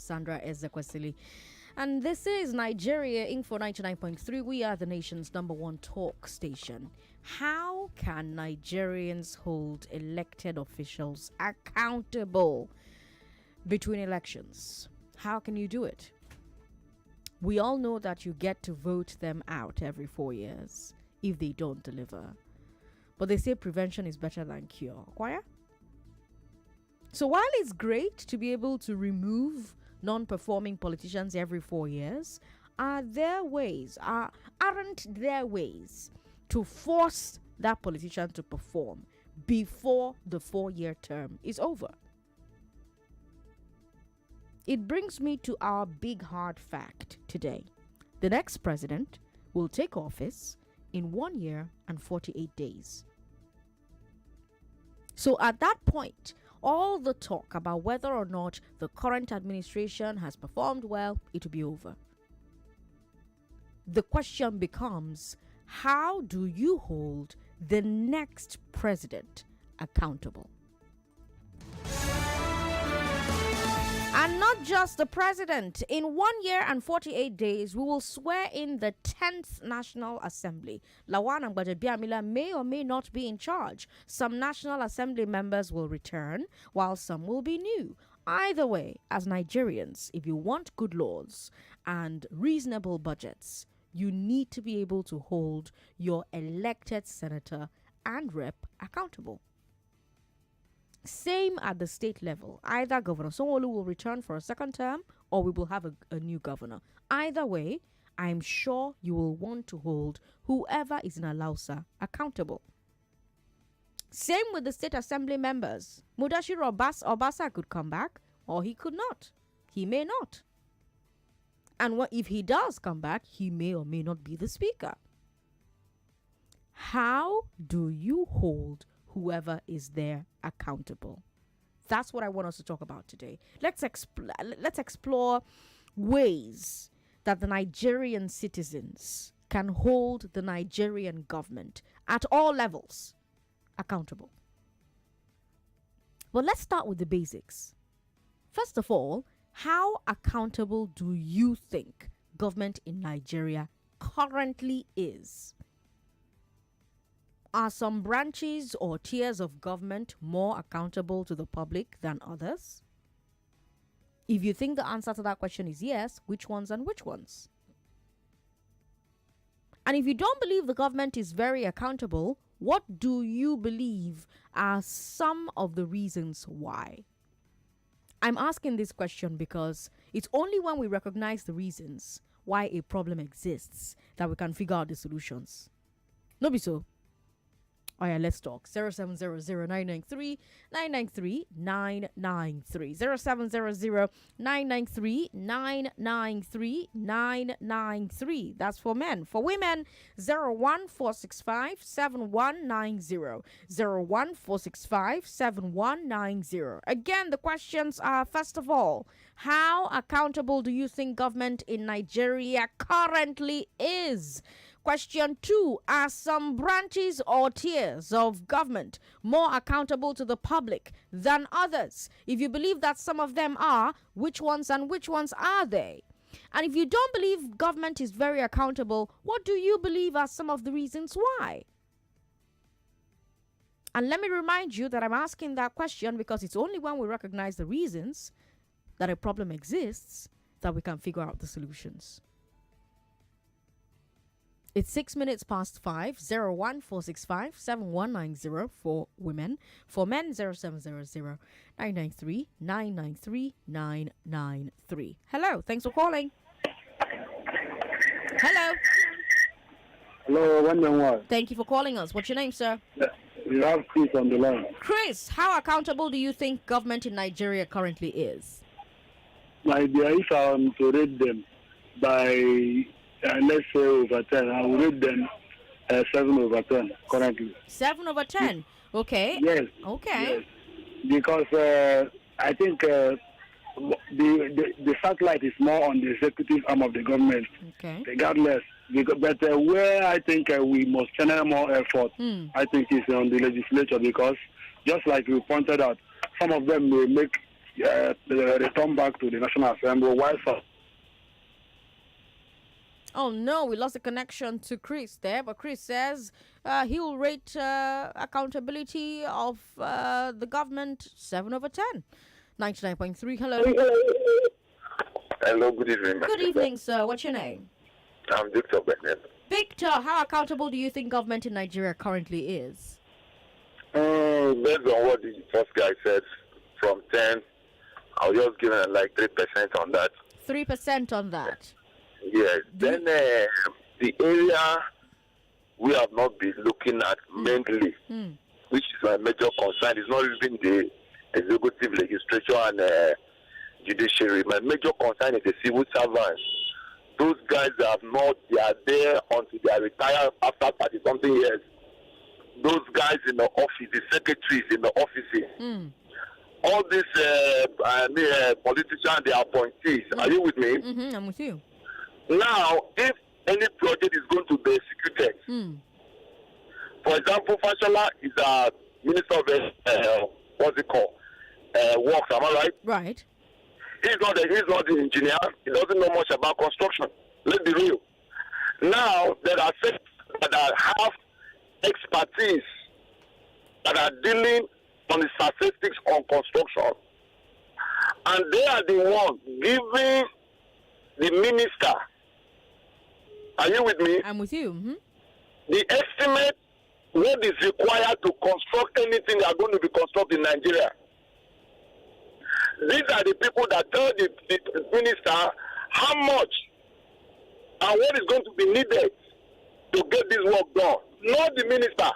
Sandra Ezekwesili. And this is Nigeria Info 99.3. We are the nation's #1 talk station. How can Nigerians hold elected officials accountable between elections? How can you do it? We all know that you get to vote them out every 4 years if they don't deliver. But they say prevention is better than cure. Why? So while it's great to be able to remove non-performing politicians every 4 years, aren't there ways to force that politician to perform before the 4-year term is over? It brings me to our big hard fact today. The next president will take office in 1 year and 48 days. So at that point, all the talk about whether or not the current administration has performed well, it will be over. The question becomes, how do you hold the next president accountable? And not just the president. In 1 year and 48 days, we will swear in the 10th National Assembly. Lawan Agbaje-Biamila may or may not be in charge. Some National Assembly members will return, while some will be new. Either way, as Nigerians, if you want good laws and reasonable budgets, you need to be able to hold your elected senator and rep accountable. Same at the state level. Either Governor Sanwo-Olu will return for a second term or we will have a new governor. Either way, I'm sure you will want to hold whoever is in Alausa accountable. Same with the state assembly members. Mudashiru Obasa could come back or he could not. He may not. And if he does come back, he may or may not be the speaker. How do you hold whoever is there accountable? That's what I want us to talk about today. Let's explore ways that the Nigerian citizens can hold the Nigerian government at all levels accountable. Well, let's start with the basics. First of all, how accountable do you think government in Nigeria currently is? Are some branches or tiers of government more accountable to the public than others? If you think the answer to that question is yes, which ones and which ones? And if you don't believe the government is very accountable, what do you believe are some of the reasons why? I'm asking this question because it's only when we recognize the reasons why a problem exists that we can figure out the solutions. No be so. Oh yeah, let's talk. 0700-993-993-993. 0700-993-993-993. That's for men. For women, 01465-7190. 01465-7190. Again, the questions are, first of all, how accountable do you think government in Nigeria currently is? Question 2, are some branches or tiers of government more accountable to the public than others? If you believe that some of them are, which ones and which ones are they? And if you don't believe government is very accountable, what do you believe are some of the reasons why? And let me remind you that I'm asking that question because it's only when we recognize the reasons that a problem exists that we can figure out the solutions. It's 6 minutes past 5. 01465-7190 for women. For men, 0700-993-993-993. Hello, thanks for calling. Hello. Hello, 111. Thank you for calling us. What's your name, sir? We have Chris on the line. Chris, how accountable do you think government in Nigeria currently is? My idea, if I am to rate them by let's say over 10, I will rate them 7 over 10 currently. 7 over 10? Okay. Yes. Okay. Yes. Because I think the satellite is more on the executive arm of the government. Okay. Regardless. But where I think we must channel more effort, I think is on the legislature, because just like you pointed out, some of them may make returned back to the National Assembly. Why so? Oh no, we lost the connection to Chris there, but Chris says he will rate accountability of the government 7 over 10. 99.3, hello. Hello, good evening. Good evening, sir. What's your name? I'm Victor Becknet. Victor, how accountable do you think government in Nigeria currently is? Based on what the first guy said, from 10, I'll just give it like 3% on that. 3% on that. Yes. Then the area we have not been looking at mainly, which is my major concern, is not even the executive, legislature, and judiciary. My major concern is the civil servants. Those guys that have not, they are there until they are retired after 30-something years. Those guys in the office, the secretaries in the offices, all these politicians, they are appointees. Are you with me? I'm with you. Now, if any project is going to be executed, for example, Fashola is a minister of what's it called? Works, am I right? Right. He's not the engineer. He doesn't know much about construction. Let's be real. Now, there are sectors that have expertise that are dealing on the statistics on construction. And they are the ones giving the minister. Are you with me? I'm with you. The estimate what is required to construct anything that are going to be constructed in Nigeria. These are the people that tell the minister how much and what is going to be needed to get this work done. Not the minister.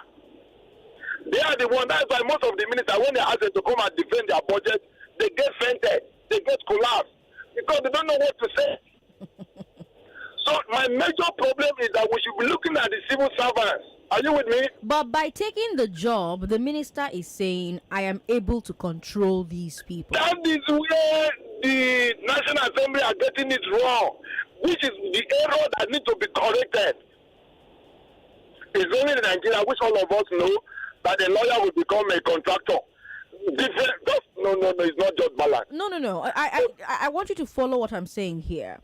They are the one. That's why most of the ministers, when they ask them to come and defend their budget, they get fainted, they get collapsed because they don't know what to say. So my major problem is that we should be looking at the civil servants. Are you with me? But by taking the job, the minister is saying, I am able to control these people. That is where the National Assembly are getting it wrong, which is the error that needs to be corrected. It's only in Nigeria, which all of us know, that a lawyer will become a contractor. No, it's not just balance. No. I want you to follow what I'm saying here.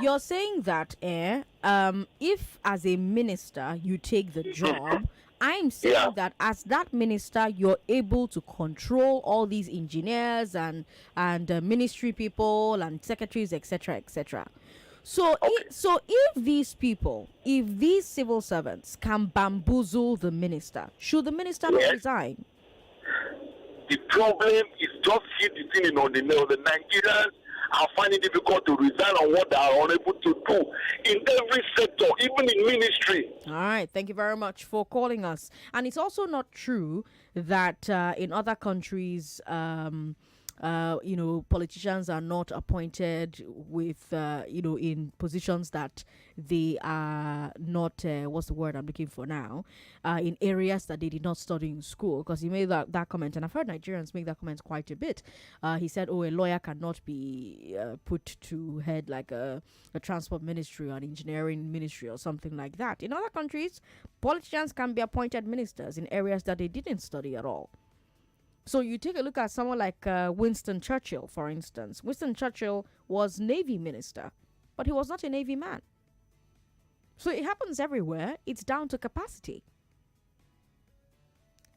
You're saying that if as a minister you take the job, I'm saying that as that minister you're able to control all these engineers and ministry people and secretaries, etc. So if these people, if these civil servants can bamboozle the minister, should the minister not resign? The problem is just hit the thing on the nail. The Nigerians are finding it difficult to resign on what they are unable to do in every sector, even in ministry. All right. Thank you very much for calling us. And it's also not true that in other countries, politicians are not appointed with, in positions that they are not, what's the word I'm looking for now, in areas that they did not study in school. Because he made that comment, and I've heard Nigerians make that comment quite a bit. He said, a lawyer cannot be put to head like a transport ministry or an engineering ministry or something like that. In other countries, politicians can be appointed ministers in areas that they didn't study at all. So you take a look at someone like Winston Churchill, for instance. Winston Churchill was Navy minister, but he was not a Navy man. So it happens everywhere. It's down to capacity.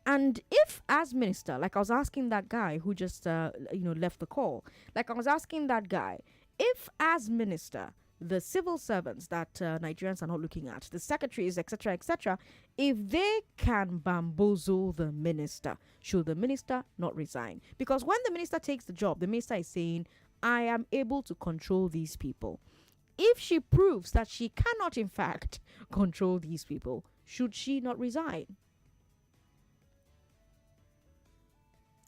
And if as minister, like I was asking that guy who just, left the call, like I was asking that guy, if as minister, the civil servants that Nigerians are not looking at, the secretaries, etc., if they can bamboozle the minister, should the minister not resign? Because when the minister takes the job, the minister is saying, I am able to control these people. If she proves that she cannot, in fact, control these people, should she not resign?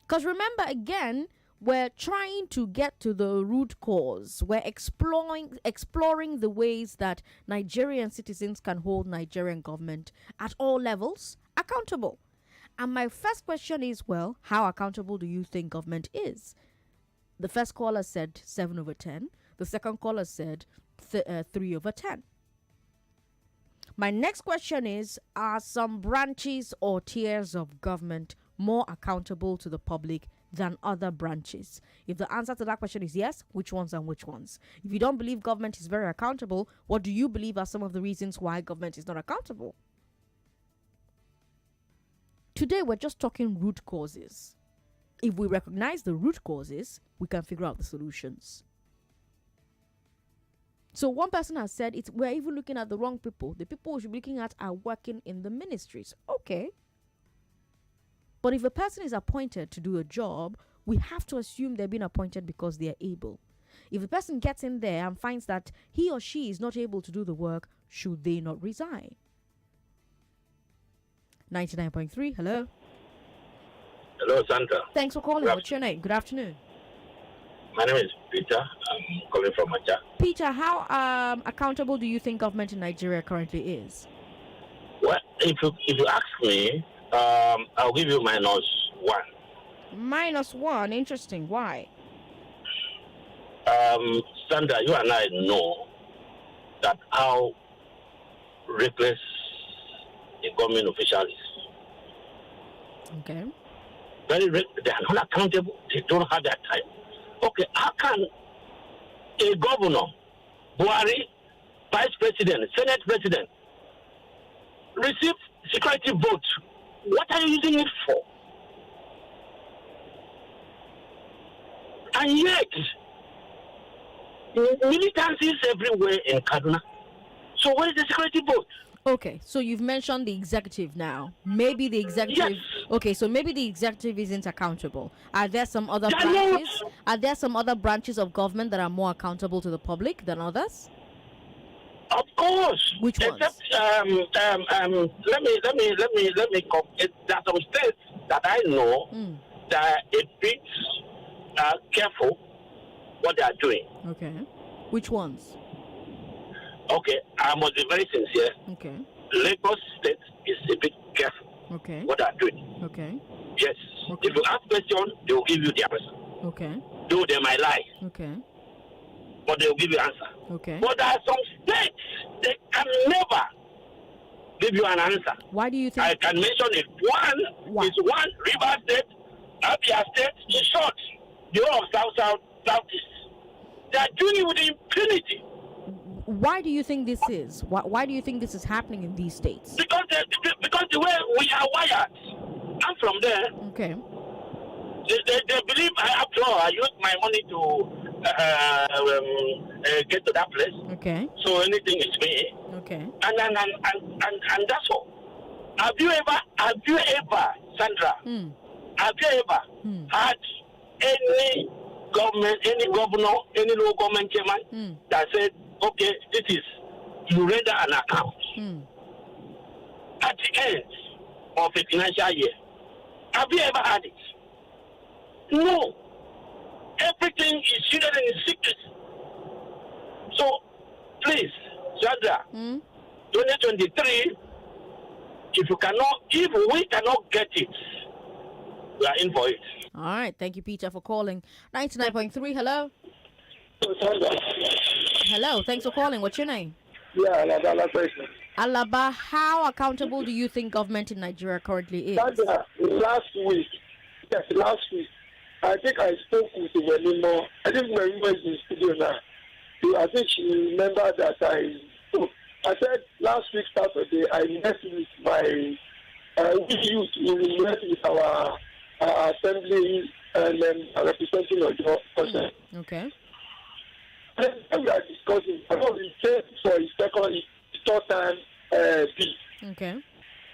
Because remember, again, we're trying to get to the root cause. We're exploring the ways that Nigerian citizens can hold Nigerian government at all levels accountable. And my first question is, well, how accountable do you think government is? The first caller said 7 over 10. The second caller said 3 over 10. My next question is, are some branches or tiers of government more accountable to the public than other branches? If the answer to that question is yes, which ones and which ones? If you don't believe government is very accountable, what do you believe are some of the reasons why government is not accountable? Today, we're just talking root causes. If we recognize the root causes, we can figure out the solutions. So one person has said we're even looking at the wrong people. The people we should be looking at are working in the ministries. Okay. But if a person is appointed to do a job, we have to assume they're being appointed because they are able. If a person gets in there and finds that he or she is not able to do the work, should they not resign? 99.3, hello. Hello, Sandra. Thanks for calling. What's your name? Good afternoon. My name is Peter. I'm calling from Macha. Peter, how accountable do you think government in Nigeria currently is? Well, if you ask me, I'll give you -1. -1, interesting. Why? Sandra, you and I know that how reckless a government official is. Okay. They are not accountable. They don't have that time. Okay, how can a governor, Buhari, vice president, senate president, receive security votes? What are you using it for? And yet, militancy is everywhere in Kaduna. So where is the security vote? Okay, so you've mentioned the executive now. Maybe the executive... Yes. Okay, so maybe the executive isn't accountable. Are there some other They are branches? not. Are there some other branches of government that are more accountable to the public than others? Of course. Which ones? Except, let me there are some states that I know that are a bit careful what they are doing. Okay. Which ones? Okay, I must be very sincere. Okay. Lagos State is a bit careful Okay. what they are doing. Okay. Yes. Okay. If you ask question, they will give you the answer. Okay. Though they might lie, Okay. but they will give you answer. Okay. But there are some states they can never give you an answer. Why do you think... I can mention it. Why? Is one River State, Abia State, in short, the whole of Southeast. They are doing it with impunity. Why do you think this is? Why do you think this is happening in these states? Because the way we are wired, I'm from there. Okay. They believe, after all, I use my money to get to that place. Okay. So anything is me. Okay. And that's all. Have you ever, Sandra? Have you ever had any government, any governor, any local government chairman that said, okay, this is, you render an account at the end of a financial year? Have you ever had it? No. Everything is shielded in secret. So, please, Sandra, 2023, if we cannot get it, we are in for it. All right. Thank you, Peter, for calling. 99.3, hello. Hello. Thanks for calling. What's your name? Yeah, another question. Alaba, how accountable do you think government in Nigeria currently is? Last week, I think I spoke with Wenimo. I think Wenimo is in the studio now. I think she remembered that I spoke. I said last week Saturday I met with my youth. We met with our assembly and then representing your person. Okay. Then we are discussing. I know we came for his third time beat. Okay.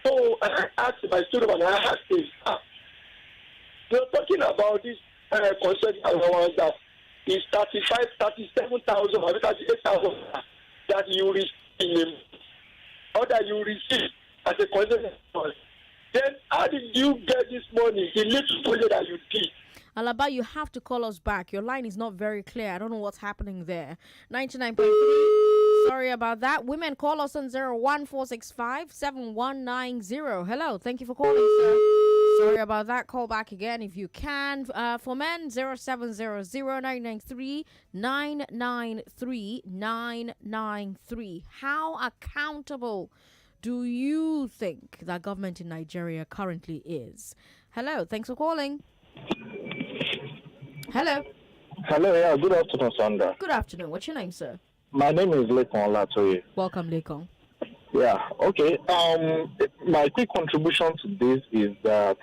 So I asked him, I stood up and I asked him, you're talking about this concert allowance that is 37,000 or 38,000 that you receive or that you receive as a concert allowance. Then how did you get this money, the little project that you did? Alaba, you have to call us back. Your line is not very clear. I don't know what's happening there. 99.3. Sorry about that. Women, call us on 01465 7190. Hello. Thank you for calling, sir. Sorry about that. Call back again if you can. For men, 0700 993 993 993. How accountable do you think that government in Nigeria currently is? Hello. Thanks for calling. Hello. Hello, yeah, good afternoon, Sandra. Good afternoon. What's your name, sir? My name is Lekon Latoye. Welcome, Lekon. Yeah, okay. My quick contribution to this is that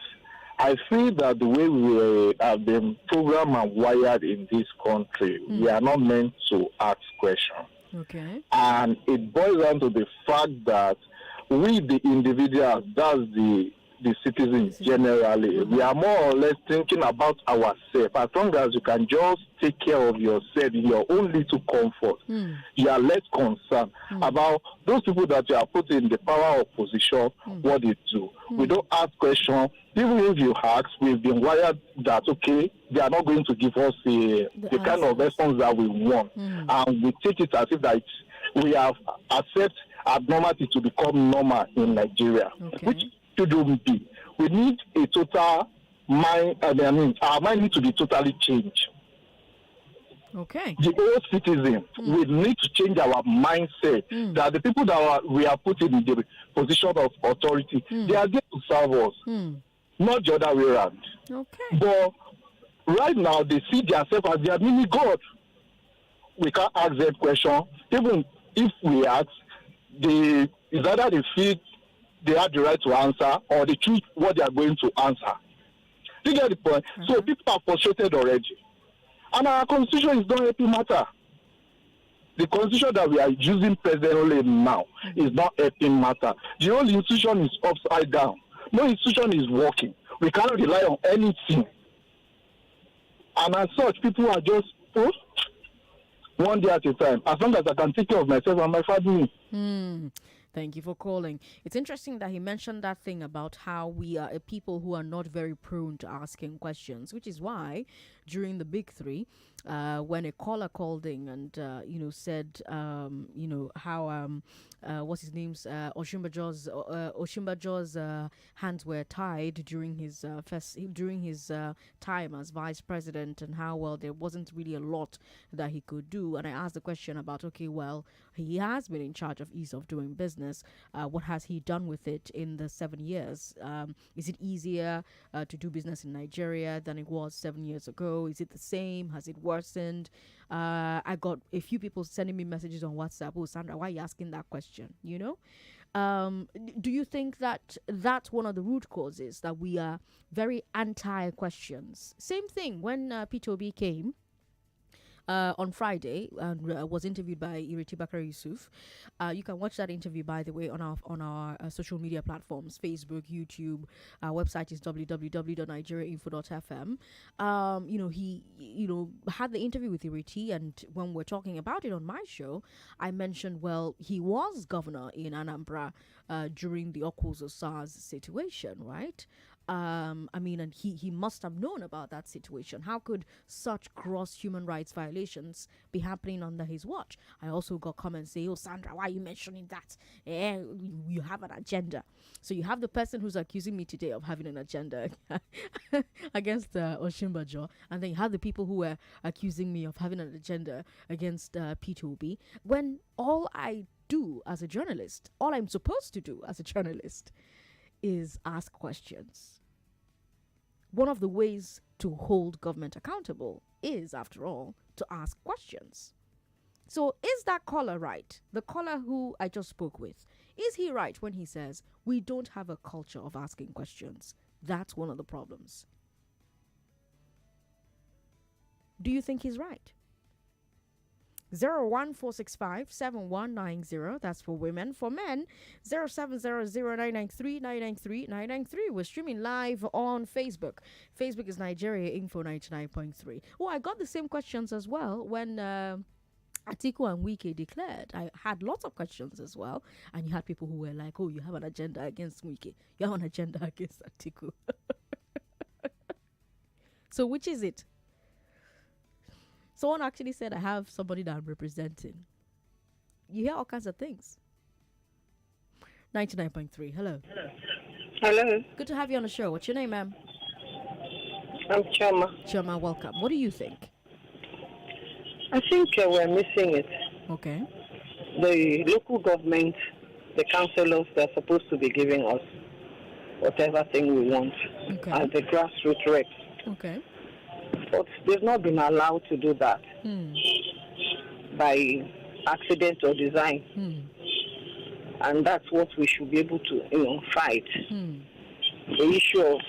I feel that the way we have been programmed and wired in this country, we are not meant to ask questions. Okay. And it boils down to the fact that we, the individuals, that's the citizens generally, we are more or less thinking about ourselves. As long as you can just take care of yourself in your own little comfort, you are less concerned about those people that you are put in the power of position, what they do. We don't ask questions. Even if you ask, we've been wired that, okay, they are not going to give us the kind of response that we want. And we take it as if that we have accepted abnormality to become normal in Nigeria, which shouldn't be. We need a total mind, our mind needs to be totally changed. Okay. The old citizen, we need to change our mindset that the people that we are put in the position of authority, they are there to serve us, not the other way around. Okay. But right now, they see themselves as their mini God. We can't ask them questions. Even if we ask, it's either they feel they have the right to answer or they choose what they are going to answer. Do you get the point? So people are frustrated already. And our constitution is not helping matter. The constitution that we are using presently now is not helping matter. The whole institution is upside down. No institution is working. We cannot rely on anything. And as such, people are just one day at a time. As long as I can take care of myself and my family. Thank you for calling. It's interesting that he mentioned that thing about how we are a people who are not very prone to asking questions, which is why during the Big Three, when a caller called in and, said, how, what's his name's, Oshimbajo's hands were tied during his time as vice president, and how, well, there wasn't really a lot that he could do. And I asked the question about, okay, well, he has been in charge of ease of doing business. What has he done with it in the 7 years? Is it easier to do business in Nigeria than it was 7 years ago? Is it the same? Has it worsened? I got a few people sending me messages on WhatsApp. Oh, Sandra, why are you asking that question? Do you think that that's one of the root causes, that we are very anti-questions? Same thing when Peter Obi came on Friday and was interviewed by Ireti Bakari Yusuf. You can watch that interview, by the way, on our social media platforms, Facebook, YouTube. Our website is www.nigeriainfo.fm. He had the interview with Ireti, and when we're talking about it on my show, I mentioned, well, he was governor in Anambra during the Okuzo SARS situation, right? And he must have known about that situation. How could such gross human rights violations be happening under his watch? I also got comments saying, oh, Sandra, why are you mentioning that? You have an agenda. So you have the person who's accusing me today of having an agenda against Oshimbajo, and then you have the people who were accusing me of having an agenda against P2B, when all I do as a journalist, all I'm supposed to do as a journalist, is ask questions. One of the ways to hold government accountable is, after all, to ask questions. So is that caller right? The caller who I just spoke with, is he right when he says we don't have a culture of asking questions? That's one of the problems. Do you think he's right? 01465-7190. That's for women. For men, 0700-993-993-993. We're streaming live on Facebook. Facebook is Nigeria Info 99.3. Oh, I got the same questions as well when Atiku and Wike declared. I had lots of questions as well, and you had people who were like, oh, you have an agenda against Wike, you have an agenda against Atiku. So which is it? Someone actually said, I have somebody that I'm representing. You hear all kinds of things. 99.3. Hello. Hello. Good to have you on the show. What's your name, ma'am? I'm Chama. Chama, welcome. What do you think? I think we're missing it. Okay. The local government, the councillors, they're supposed to be giving us whatever thing we want at the grassroots reps. Okay. But they've not been allowed to do that by accident or design. And that's what we should be able to, fight. The issue of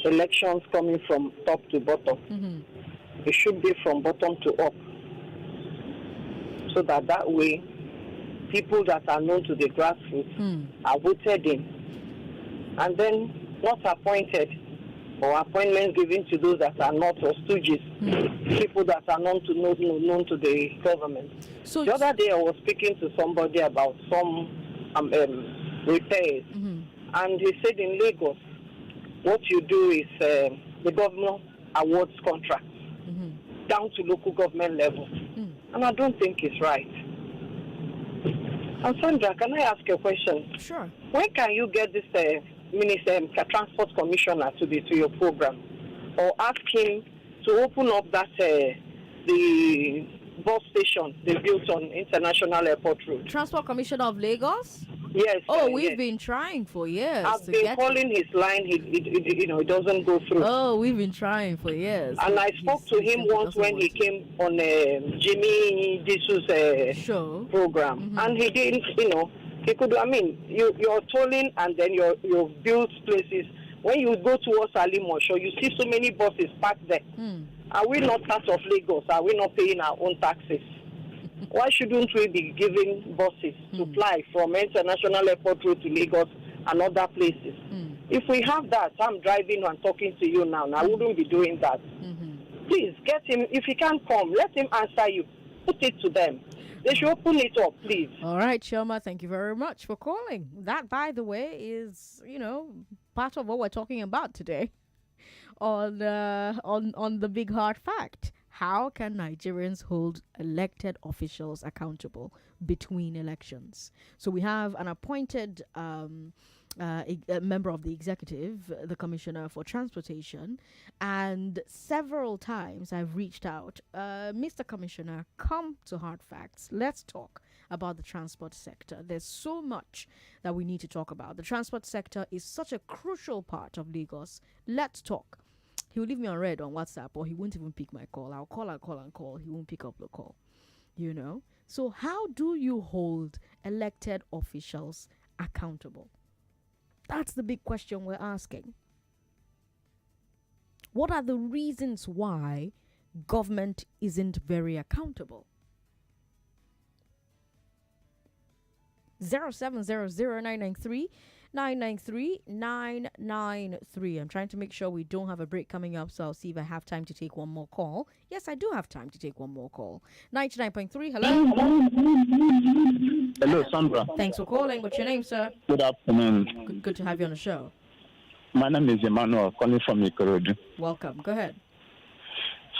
elections coming from top to bottom. It should be from bottom to up. So that way, people that are known to the grassroots are voted in. And then what's appointed or appointments given to those that are not, or stooges, people that are known to the government. So the other day I was speaking to somebody about some repairs, and he said in Lagos, what you do is the governor awards contracts down to local government level, and I don't think it's right. And Sandra, can I ask you a question? Sure. When can you get this transport commissioner to your program, or ask him to open up that the bus station they built on International Airport Road? Transport Commissioner of Lagos? Yes. Oh, we've been trying for years. I've been calling his line. It doesn't go through. Oh, we've been trying for years. And I spoke to him once when he came on Jimmy Disu's show program, and he didn't. He could. I mean, you're tolling, and then you've built places. When you go towards Alimosho, you see so many buses parked there. Are we not part of Lagos? Are we not paying our own taxes? Why shouldn't we be giving buses to fly from International Airport Road to Lagos and other places? If we have that, I'm driving and talking to you now, and I wouldn't be doing that. Please, get him. If he can't come, let him answer you. Put it to them. They should open it up, please. All right, Shoma, thank you very much for calling. That, by the way, is, part of what we're talking about today on the Big Hard Fact. How can Nigerians hold elected officials accountable between elections? So we have an appointed a member of the executive, the Commissioner for Transportation, and several times I've reached out. Mr. Commissioner, come to Hard Facts. Let's talk about the transport sector. There's so much that we need to talk about. The transport sector is such a crucial part of Lagos. Let's talk. He will leave me on red on WhatsApp, or he won't even pick my call. I'll call and call and call. He won't pick up the call. So how do you hold elected officials accountable? That's the big question we're asking. What are the reasons why government isn't very accountable? 0700993 993. I'm trying to make sure we don't have a break coming up, so I'll see if I have time to take one more call. Yes, I do have time to take one more call. 99.3, hello. Hello, Sandra. Thanks for calling. What's your name, sir? Good afternoon. Good to have you on the show. My name is Emmanuel, calling from Ikorodu. Welcome. Go ahead.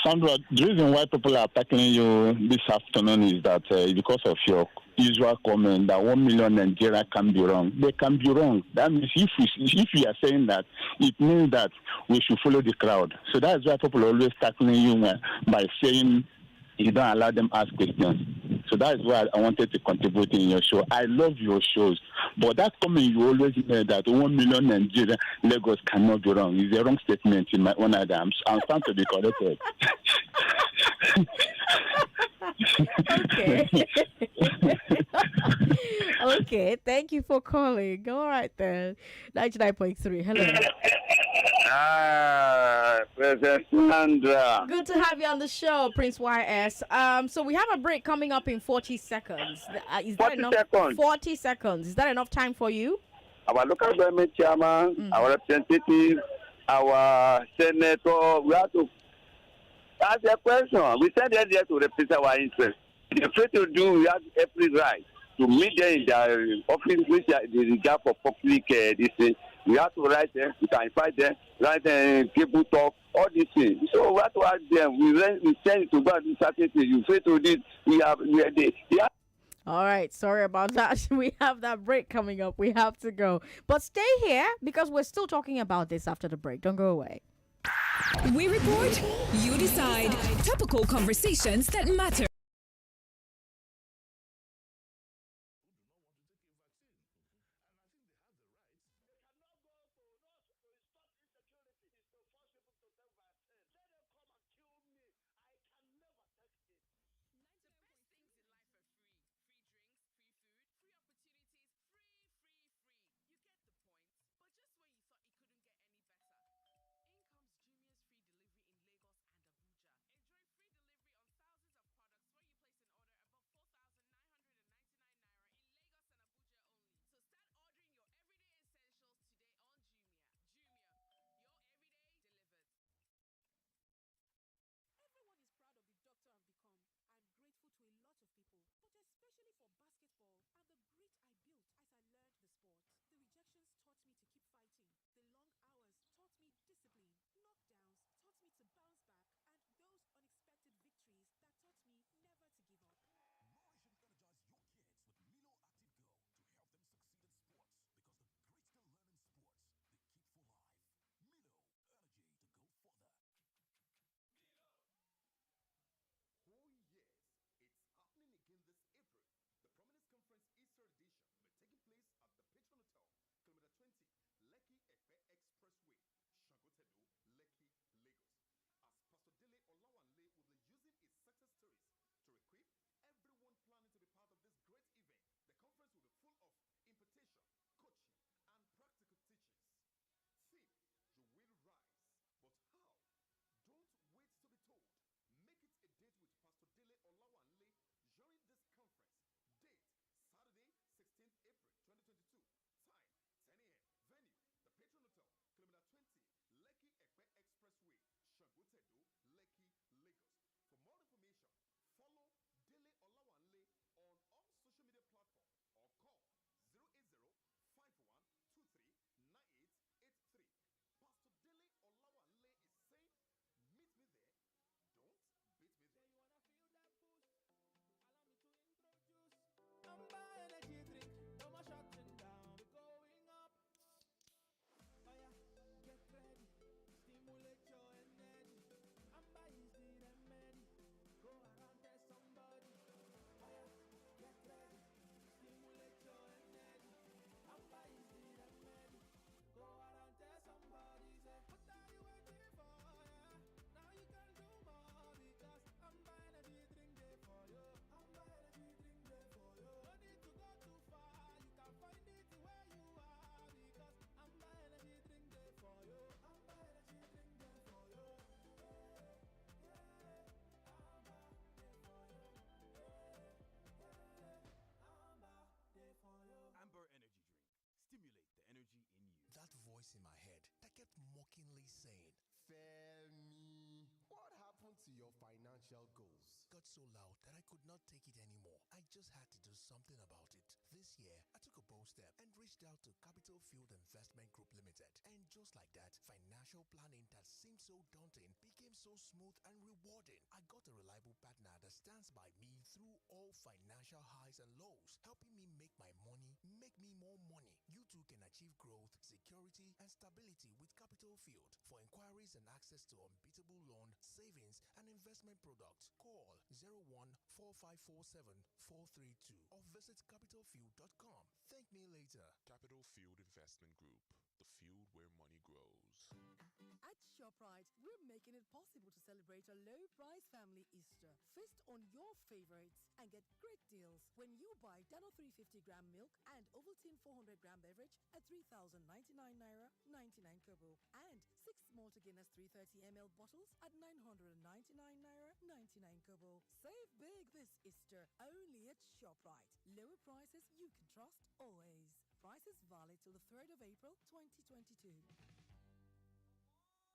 Sandra, the reason why people are tackling you this afternoon is that because of your usual comment that 1 million Nigeria can be wrong. They can be wrong. That means if we are saying that, it means that we should follow the crowd. So that's why people are always tackling you by saying you don't allow them ask questions. So that's why I wanted to contribute in your show. I love your shows. But that comment you always made that 1 million Nigeria Lagos cannot be wrong is a wrong statement in my own eyes. I'm trying to be corrected. Okay. Okay, thank you for calling. All right then. 99.3. Hello. President Sandra. Good to have you on the show, Prince YS. So we have a break coming up in 40 seconds. Is that 40 enough? seconds. 40 seconds. Is that enough time for you? Our local government chairman, our representative, our senator, we have to ask a question. We send them there to represent our interests. If they're free to do, we have every right to meet them in their office, which they regard for public this thing. We have to write them, we can invite them, write them, people talk, all these things. So we have to ask them, we send it to God in certain things. You say to this, we have. All right, sorry about that. We have that break coming up. We have to go. But stay here because we're still talking about this after the break. Don't go away. We report, you decide. Topical conversations that matter. jokingly saying, "Femi, what happened to your financial goals?" Got so loud that I could not take it anymore. I just had to do something about it. This year, I took a bold step and reached out to Capital Field Investment Group Limited. And just like that, financial planning that seemed so daunting became so smooth and rewarding. I got a reliable partner that stands by me through all financial highs and lows, helping me make my money make me more money. You too can achieve growth, security, and stability with Capital Field. For inquiries and access to unbeatable loan, savings, and investment products, call 01-4547-432 or visit capitalfield.com. Thank me later. Capital Field Investment Group, the field where money grows. At ShopRite, we're making it possible to celebrate a low-price family Easter. Feast on your favorites and get great deals when you buy Dano 350-gram milk and Ovaltine 400-gram beverage at 3,099 naira 99 kobo and 6 Malta Guinness 330 ml bottles at 999 naira 99 kobo. Save big this Easter only at ShopRite. Lower prices you can trust always. Prices valid till the 3rd of April 2022.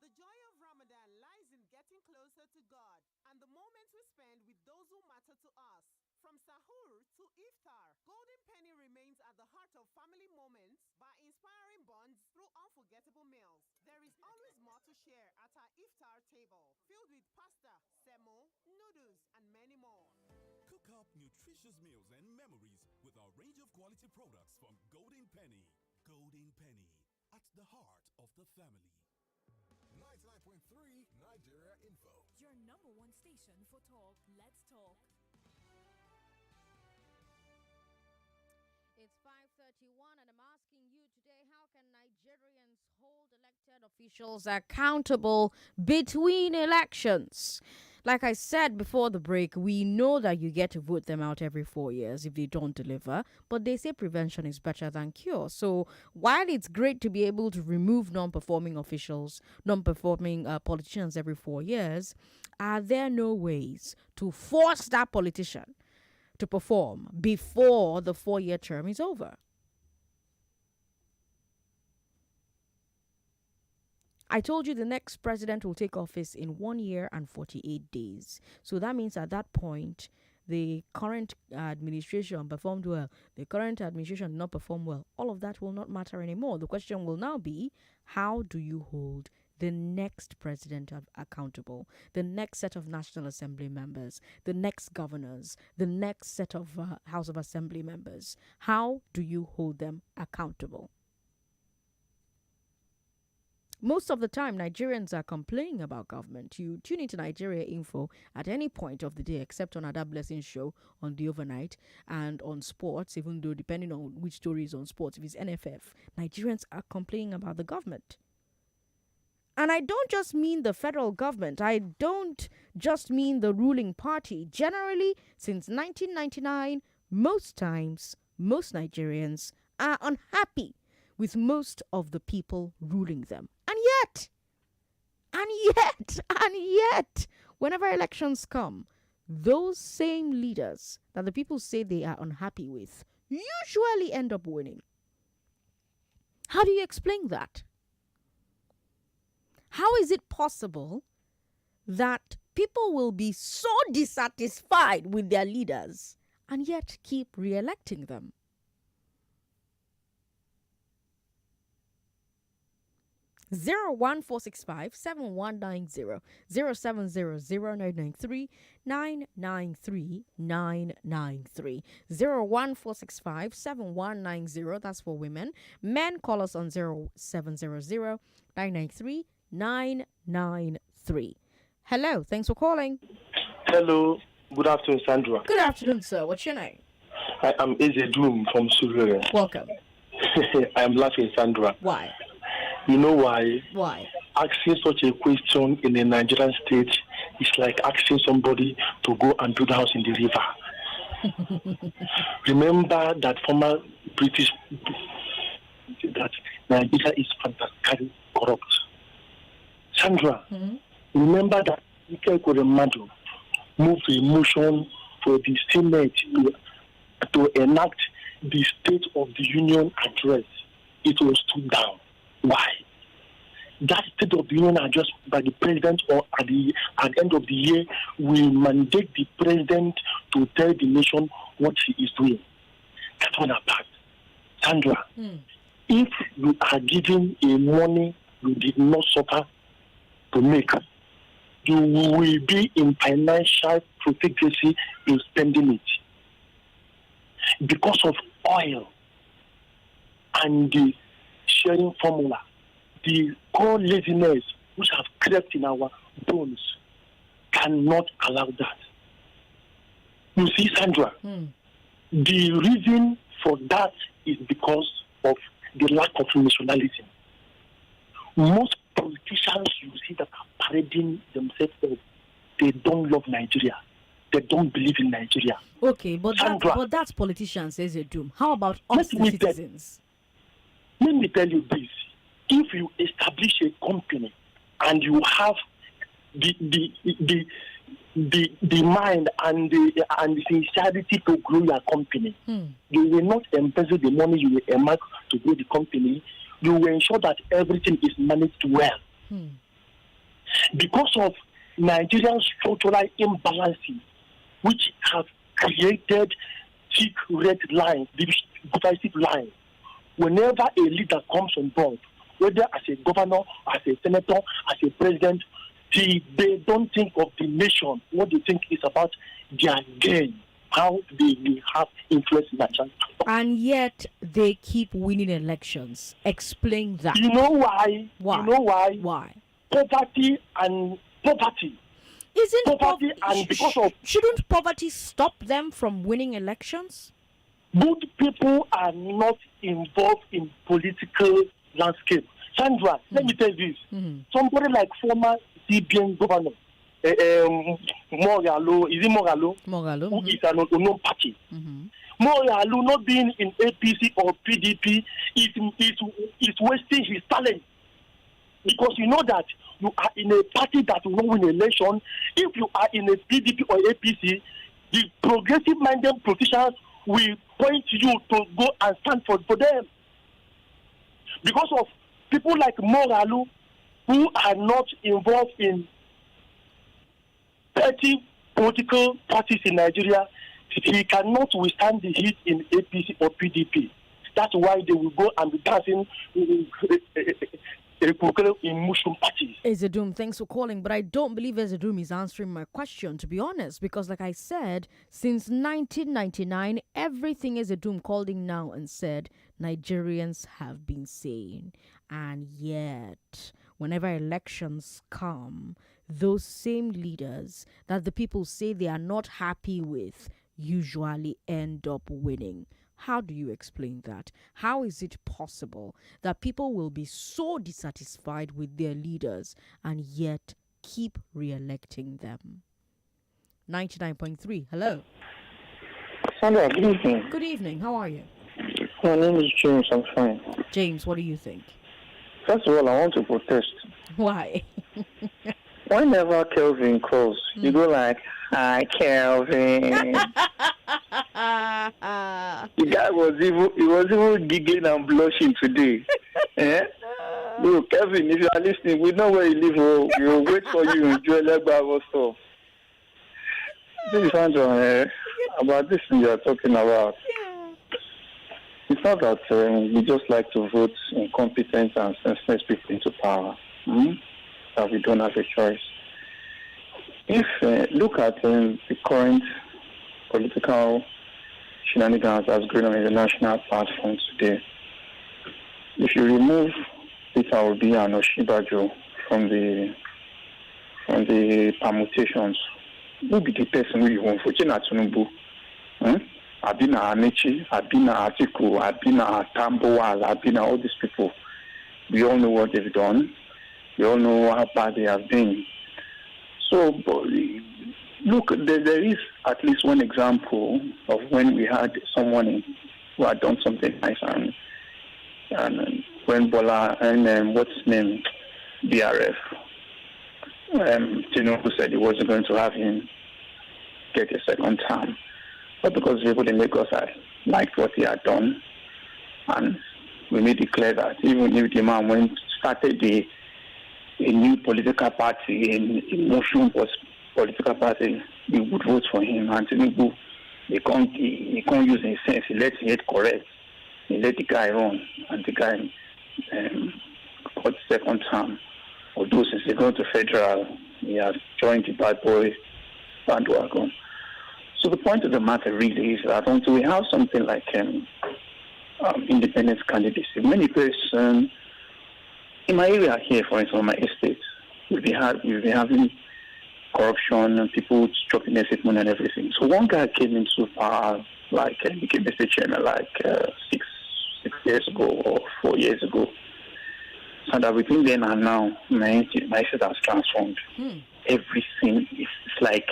The joy of Ramadan lies in getting closer to God and the moments we spend with those who matter to us. From Sahur to Iftar, Golden Penny remains at the heart of family moments by inspiring bonds through unforgettable meals. There is always more to share at our Iftar table, filled with pasta, semo, noodles, and many more. Cook up nutritious meals and memories with our range of quality products from Golden Penny. Golden Penny, at the heart of the family. 99.3 Nigeria Info. Your number one station for talk. Let's talk. It's 5:31 and I'm asking you today, how can Nigerians hold elected officials accountable between elections? Like I said before the break, we know that you get to vote them out every 4 years if they don't deliver, but they say prevention is better than cure. So while it's great to be able to remove non-performing officials, non-performing politicians every 4 years, are there no ways to force that politician to perform before the 4-year term is over? I told you the next president will take office in 1 year and 48 days. So that means at that point, the current administration performed well, the current administration did not perform well. All of that will not matter anymore. The question will now be, how do you hold the next president accountable, the next set of National Assembly members, the next governors, the next set of House of Assembly members? How do you hold them accountable? Most of the time, Nigerians are complaining about government. You tune into Nigeria Info at any point of the day, except on Ada Blessing show on the overnight and on sports, even though depending on which story is on sports, if it's NFF, Nigerians are complaining about the government. And I don't just mean the federal government. I don't just mean the ruling party. Generally, since 1999, most times, most Nigerians are unhappy with most of the people ruling them. And yet, whenever elections come, those same leaders that the people say they are unhappy with usually end up winning. How do you explain that? How is it possible that people will be so dissatisfied with their leaders and yet keep re-electing them? Zero 01465-7190 0700-993-993 01465-7190. That's for women. Men, call us on 0700-993-993. Hello, thanks for calling. Hello, good afternoon, Sandra. Good afternoon, sir. What's your name? I am Ezedum from Surrey. Welcome. I am laughing, Sandra. Why? You know why? Why? Asking such a question in a Nigerian state is like asking somebody to go and build a house in the river. Remember that former British that Nigeria is fantastically corrupt. Sandra, remember that Ike Kuremadu moved a motion for the Senate to enact the State of the Union address. It was stood down. Why? that State of the Union address by the president, or at the end of the year, will mandate the president to tell the nation what he is doing. That's one apart. Sandra, if you are giving a money you did not suffer to make, you will be in financial profligacy in spending it. Because of oil and the sharing formula, the core laziness which have crept in our bones cannot allow that. You see, Sandra, the reason for that is because of the lack of nationalism. Most politicians you see that are parading themselves, they don't love Nigeria. They don't believe in Nigeria. Okay, but that's politicians, says a doom. How about us, the citizens? Let me tell you this. If you establish a company and you have the mind and the sincerity to grow your company, you will not embezzle the money you will earmark to grow the company. You will ensure that everything is managed well. Because of Nigerian structural imbalances, which have created thick red lines, divisive lines, whenever a leader comes on board, whether as a governor, as a senator, as a president, they don't think of the nation. What they think is about their gain, how they will have influence in that country. And yet they keep winning elections. Explain that. You know why? Why? You know why? Why? Poverty. Isn't poverty and because of shouldn't poverty stop them from winning elections? Good people are not involved in political landscape. Sandra, let me tell you this. Somebody like former CBN governor, Mogalo, is it Mogalo? Mogalo. Who is an unknown party. Mogalo not being in APC or PDP is wasting his talent. Because you know that you are in a party that will win an election. If you are in a PDP or APC, the progressive-minded politicians will point to you to go and stand for them. Because of people like Moralu, who are not involved in petty political parties in Nigeria, he cannot withstand the heat in APC or PDP. That's why they will go and be dancing in Muslim parties. Ezedum, thanks for calling, but I don't believe Ezedum is answering my question, to be honest, because like I said, since 1999, everything Ezedum called in now and said Nigerians have been saying, and yet whenever elections come, those same leaders that the people say they are not happy with usually end up winning. How do you explain that? How is it possible that people will be so dissatisfied with their leaders and yet keep re-electing them? 99.3, hello. Sandra, good evening. Good evening, how are you? My name is James, I'm fine. James, what do you think? First of all, I want to protest. Why? Whenever Kelvin calls, you go like, "Hi, Kelvin." The guy was even giggling and blushing today. Look, Kelvin, if you are listening, we know where you live. We will wait for you in Joel stuff. This is Sandra, about this thing you are talking about. It's not that we just like to vote incompetent and senseless people into power. That we don't have a choice. If look at the current political shenanigans that's going on in the national platform today, if you remove Peter Obi and Oshibajo from the permutations, who will be the person who you want for China Tinubu? Abina Amechi, Abina Atiku, Abina Tamboal, Abina, all these people. We all know what they've done. We all know how bad they have been. So, look, there is at least one example of when we had someone who had done something nice, and when Bola and what's his name, BRF, Tinubu said he wasn't going to have him get a second term. But because people in Lagos liked what he had done, and we made it clear that even if the man started the a new political party, a motion political party, we would vote for him. And Tinubu, he can't use his sense. He let it correct. He let the guy run, and the guy got second term. Although since he got to federal, he has joined the bad boy bandwagon. So the point of the matter really is that until we have something like independent candidacy, many persons in my area here, for instance, on my estate, we'll be having corruption and people dropping their money and everything. So one guy came into power, became a state chairman six years ago or 4 years ago. And between then and now, my estate has transformed. Everything is like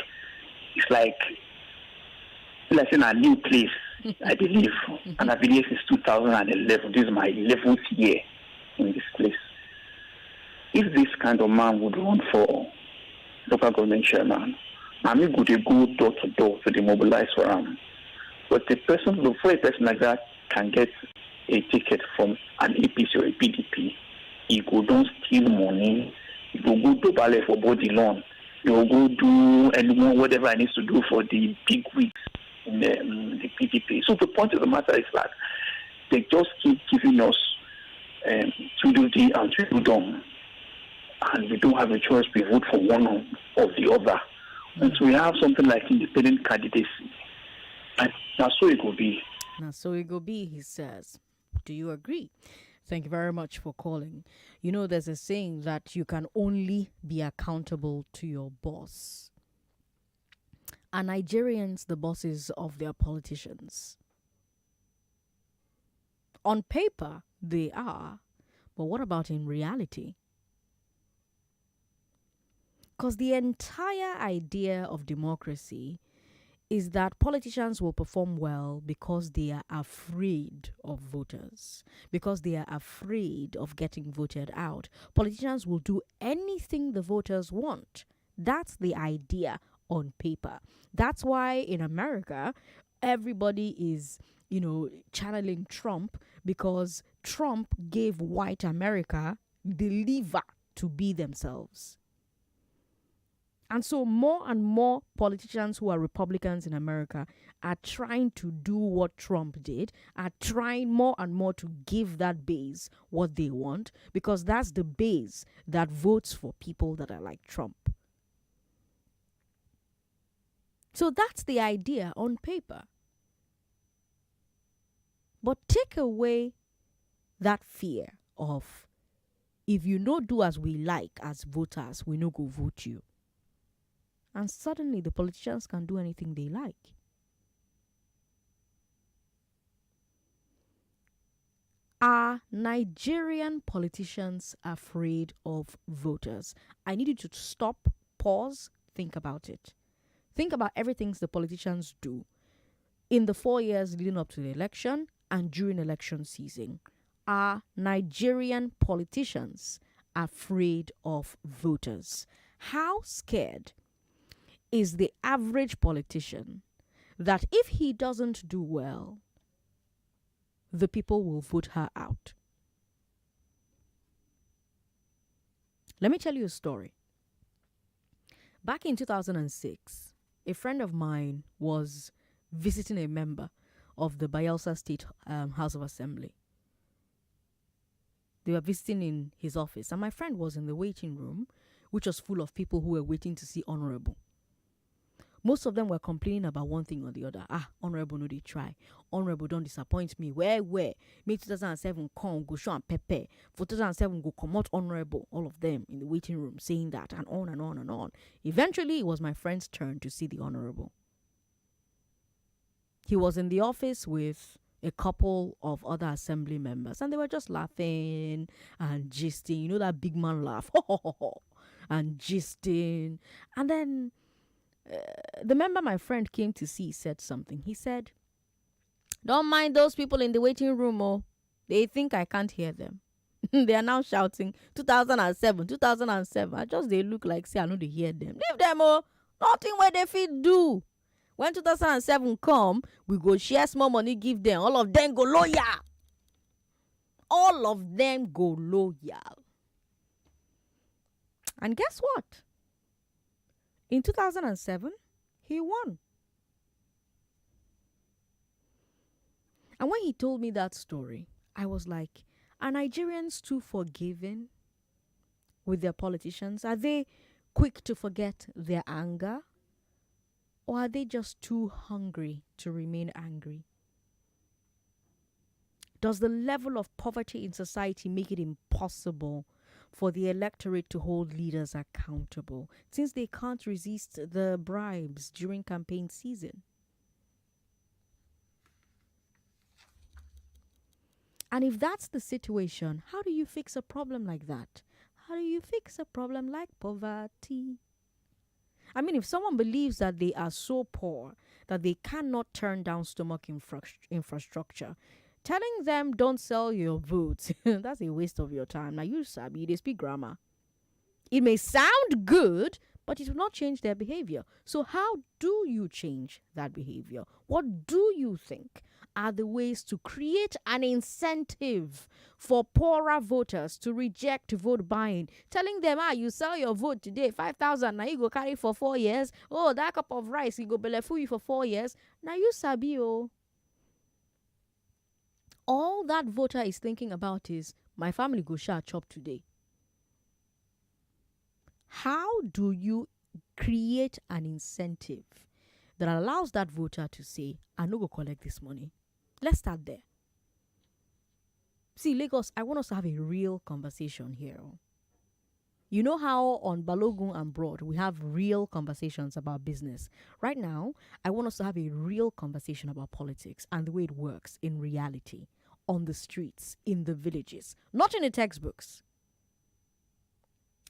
in a new place, I believe. And I believe since 2011, this is my 11th year in this place. If this kind of man would run for local government chairman, I mean, would go door to door to demobilize for him. But before a person like that can get a ticket from an APC or a PDP, he go don't steal money, he go do ballet for body loan, he will go do whatever he needs to do for the big wigs in the PDP. So the point of the matter is that they just keep giving us Tududi and Tudum, and we don't have a choice. We vote for one or the other. And so we have something like independent candidacy. And that's so it will be. Now, so it will be, he says. Do you agree? Thank you very much for calling. You know, there's a saying that you can only be accountable to your boss. Are Nigerians the bosses of their politicians? On paper, they are. But what about in reality? Because the entire idea of democracy is that politicians will perform well because they are afraid of voters, because they are afraid of getting voted out. Politicians will do anything the voters want. That's the idea on paper. That's why in America, everybody is, channeling Trump, because Trump gave white America the lever to be themselves. And so more and more politicians who are Republicans in America are trying to do what Trump did, are trying more and more to give that base what they want, because that's the base that votes for people that are like Trump. So that's the idea on paper. But take away that fear of, if you no do as we like as voters, we no go vote you. And suddenly the politicians can do anything they like. Are Nigerian politicians afraid of voters? I need you to stop, pause, think about it. Think about everything the politicians do in the 4 years leading up to the election and during election season. Are Nigerian politicians afraid of voters? How scared is the average politician that if he doesn't do well, the people will vote her out? Let me tell you a story. Back in 2006, a friend of mine was visiting a member of the Bayelsa State House of Assembly. They were visiting in his office, and my friend was in the waiting room, which was full of people who were waiting to see Honorable. Most of them were complaining about one thing or the other. Honorable, no, they try. Honorable, don't disappoint me. Where? May 2007 come, go show and Pepe. For 2007, go come out Honorable. All of them in the waiting room saying that, and on and on and on. Eventually, it was my friend's turn to see the Honorable. He was in the office with a couple of other assembly members, and they were just laughing and gisting. You know that big man laugh. And gisting. And then the member my friend came to see said something. He said, "Don't mind those people in the waiting room, oh. They think I can't hear them." They are now shouting 2007, 2007. I just they look like say I know they hear them. Leave them, oh. Nothing where they fit do. When 2007 come, we go share small money, give them. All of them go loyal. All of them go loyal. And guess what? In 2007, he won. And when he told me that story, I was like, are Nigerians too forgiving with their politicians? Are they quick to forget their anger? Or are they just too hungry to remain angry? Does the level of poverty in society make it impossible for the electorate to hold leaders accountable, since they can't resist the bribes during campaign season? And if that's the situation, how do you fix a problem like that? How do you fix a problem like poverty? I mean, if someone believes that they are so poor that they cannot turn down stomach infrastructure, telling them don't sell your votes, that's a waste of your time. Now, you sabi, they speak grammar. It may sound good, but it will not change their behavior. So how do you change that behavior? What do you think are the ways to create an incentive for poorer voters to reject vote buying? Telling them, you sell your vote today, 5,000, now you go carry for 4 years. Oh, that cup of rice, you go belefu you for 4 years. Now you sabi, oh. All that voter is thinking about is, my family go share chop today. How do you create an incentive that allows that voter to say, I no go collect this money? Let's start there. See, Lagos, I want us to have a real conversation here. You know how on Balogun and Broad, we have real conversations about business. Right now, I want us to have a real conversation about politics and the way it works in reality, on the streets, in the villages, not in the textbooks.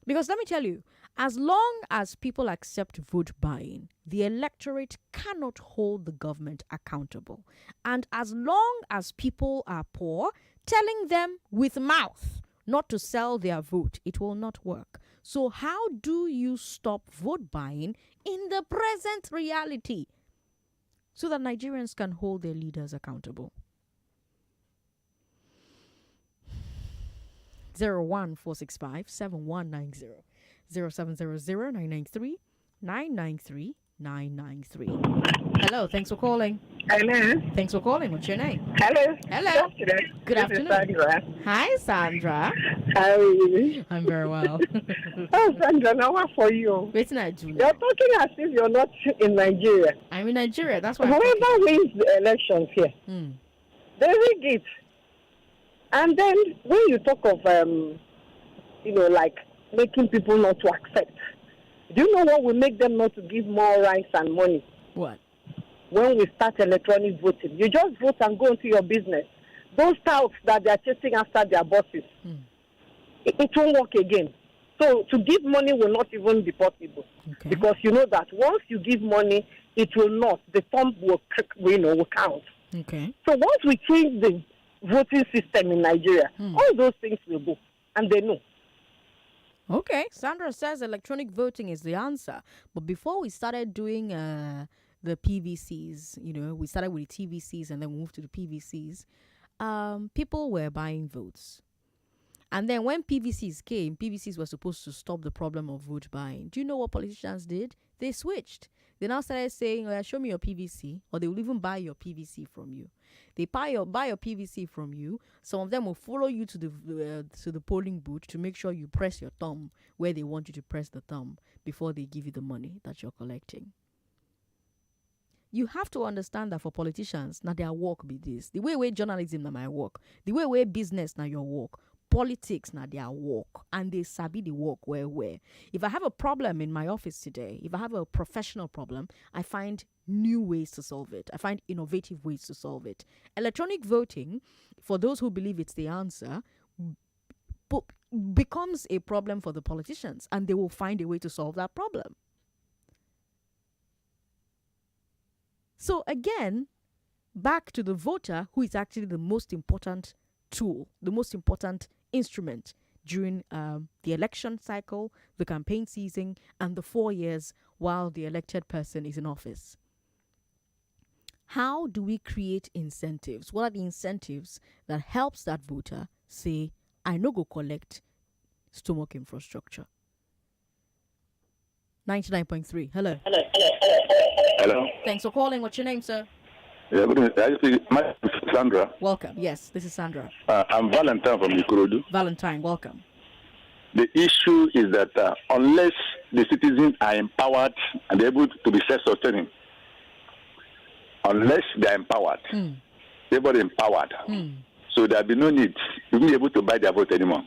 Because let me tell you, as long as people accept vote buying, the electorate cannot hold the government accountable. And as long as people are poor, telling them with mouth not to sell their vote, it will not work. So how do you stop vote buying in the present reality so that Nigerians can hold their leaders accountable? 01465-7190 0700-993-993. Hello, thanks for calling. Hello. Thanks for calling. What's your name? Hello. Hello. Good This is afternoon. Sandra. Hi, Sandra. How are you? I'm very well. Oh, Sandra, now what for you? Wait till I do. You're talking as if you're not in Nigeria. I'm in Nigeria. That's why. Whoever wins the elections here, they rig it. And then when you talk of, like making people not to accept, do you know what will make them not to give more rice and money? What? When we start electronic voting, you just vote and go into your business. Those touts that they are chasing after their bosses, it won't work again. So to give money will not even be possible. Okay. Because you know that once you give money, it will not. The thumb will count. Okay. So once we change the voting system in Nigeria, all those things will go. And they know. Okay. Sandra says electronic voting is the answer. But before we started doing the PVCs, we started with the TVCs and then we moved to the PVCs, people were buying votes. And then when PVCs came, PVCs were supposed to stop the problem of vote buying. Do you know what politicians did? They switched. They now started saying, show me your PVC, or they will even buy your PVC from you. They buy your PVC from you. Some of them will follow you to the polling booth to make sure you press your thumb where they want you to press the thumb before they give you the money that you're collecting. You have to understand that for politicians, now their work be this. The way journalism na my work. The way business na your work. Politics na their work. And they sabi the work where. If I have a problem in my office today, if I have a professional problem, I find new ways to solve it. I find innovative ways to solve it. Electronic voting, for those who believe it's the answer, becomes a problem for the politicians, and they will find a way to solve that problem. So again, back to the voter, who is actually the most important tool, the most important instrument during the election cycle, the campaign season, and the 4 years while the elected person is in office. How do we create incentives? What are the incentives that helps that voter say, I no go collect stomach infrastructure? 99.3. Hello. Hello. Thanks for calling. What's your name, sir? Yeah, good evening. My name is Sandra. Welcome. Yes, this is Sandra. I'm Valentine from Ikorodu. Valentine, welcome. The issue is that unless the citizens are empowered and able to be self-sustaining, unless they are empowered, everybody empowered, so there'll be no need to be able to buy their vote anymore.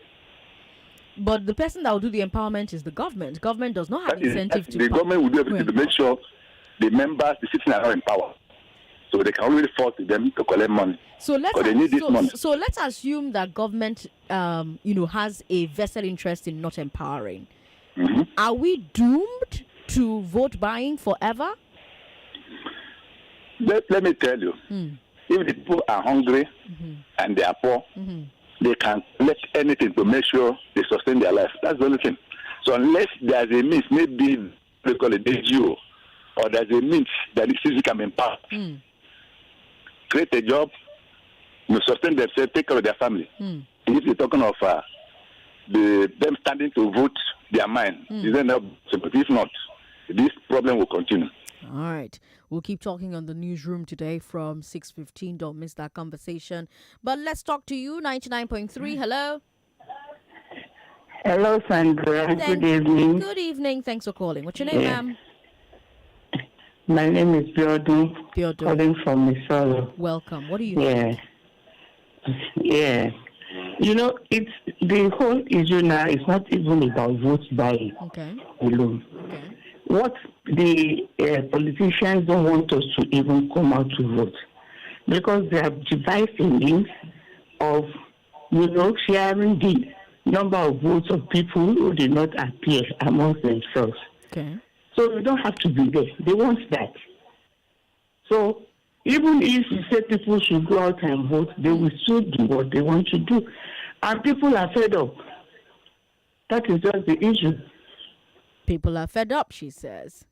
But the person that will do the empowerment is the government. Government does not have incentive to. The government will be able to make sure the members, the citizens are not empowered. So they can only force them to collect money. So they need this money. So let's assume that government, has a vested interest in not empowering. Are we doomed to vote buying forever? Let me tell you, if the people are hungry and they are poor, they can collect anything to make sure they sustain their life. That's the only thing. So unless there's a means, maybe they call it NGO, or there's a means that the citizens can empower. Create a job, sustain themselves, take care of their family. If you're talking of them standing to vote their mind, if not, this problem will continue. All right. We'll keep talking on the newsroom today from 6:15. Don't miss that conversation. But let's talk to you, 99.3. Hello. Hello, Sandra. Good evening. Good evening. Thanks for calling. What's your name, ma'am? My name is Biodun. Calling from Missouri. Welcome. What do you think? Yeah. It's the whole issue now is not even about vote buying alone. What the politicians don't want us to even come out to vote, because they have devised a means of, sharing the number of votes of people who did not appear amongst themselves. Okay. So you don't have to be there. They want that. So even if you say people should go out and vote, they will still do what they want to do. And people are fed up. That is just the issue. People are fed up, she says.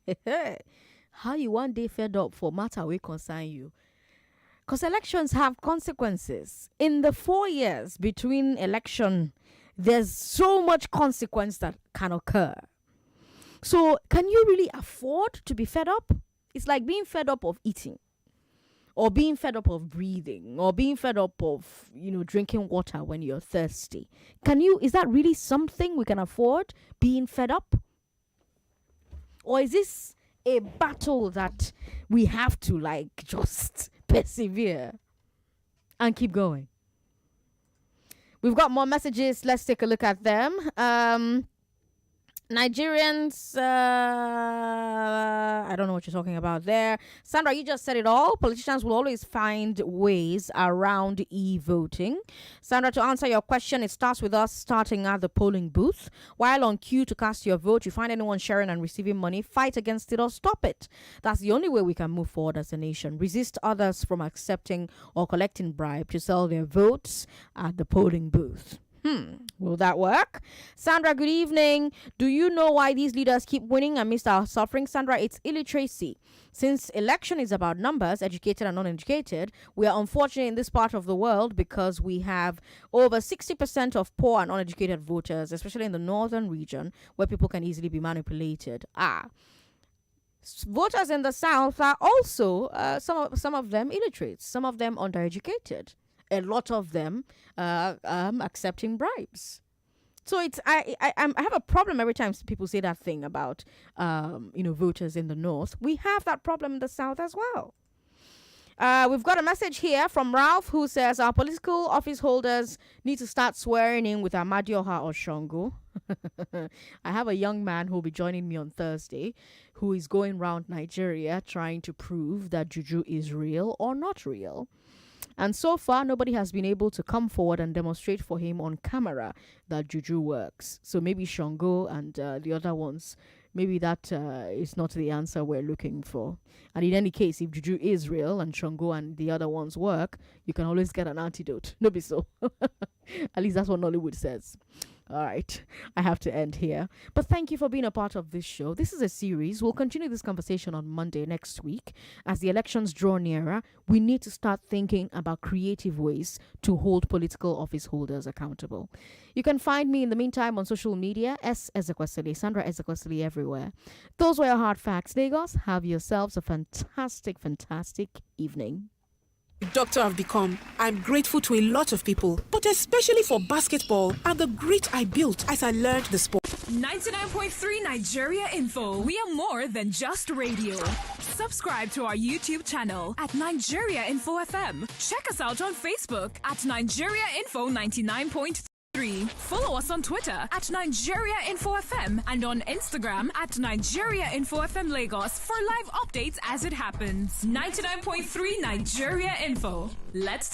How you one day fed up for matter we concern you? Because elections have consequences. In the 4 years between election, there's so much consequence that can occur. So can you really afford to be fed up? It's like being fed up of eating, or being fed up of breathing, or being fed up of, drinking water when you're thirsty. Is that really something we can afford, being fed up? Or is this a battle that we have to just persevere and keep going? We've got more messages. Let's take a look at them. Nigerians, I don't know what you're talking about there. Sandra, you just said it all. Politicians will always find ways around e-voting. Sandra, to answer your question, it starts with us starting at the polling booth. While on queue to cast your vote, you find anyone sharing and receiving money, fight against it or stop it. That's the only way we can move forward as a nation. Resist others from accepting or collecting bribe to sell their votes at the polling booth. Will that work? Sandra, good evening. Do you know why these leaders keep winning amidst our suffering? Sandra, it's illiteracy. Since election is about numbers, educated and uneducated, we are unfortunate in this part of the world because we have over 60% of poor and uneducated voters, especially in the northern region, where people can easily be manipulated. Voters in the south are also, some of them illiterate, some of them undereducated. A lot of them accepting bribes. So I have a problem every time people say that thing about voters in the north. We have that problem in the south as well. We've got a message here from Ralph who says our political office holders need to start swearing in with Amadioha or Shango. I have a young man who will be joining me on Thursday who is going around Nigeria trying to prove that juju is real or not real. And so far, nobody has been able to come forward and demonstrate for him on camera that juju works. So maybe Shango and the other ones, maybe that is not the answer we're looking for. And in any case, if juju is real and Shango and the other ones work, you can always get an antidote. No be so. At least that's what Nollywood says. All right, I have to end here. But thank you for being a part of this show. This is a series. We'll continue this conversation on Monday next week. As the elections draw nearer, we need to start thinking about creative ways to hold political office holders accountable. You can find me in the meantime on social media, Ezekwesili, Sandra Ezekwesili everywhere. Those were your hard facts, Lagos. Have yourselves a fantastic, fantastic evening. Doctor I've become. I'm grateful to a lot of people, but especially for basketball and the grit I built as I learned the sport. 99.3 Nigeria Info. We are more than just radio. Subscribe to our YouTube channel at Nigeria Info FM. Check us out on Facebook at Nigeria Info 99.3. Follow us on Twitter at Nigeria Info FM and on Instagram at Nigeria Info FM Lagos for live updates as it happens. 99.3 Nigeria Info. Let's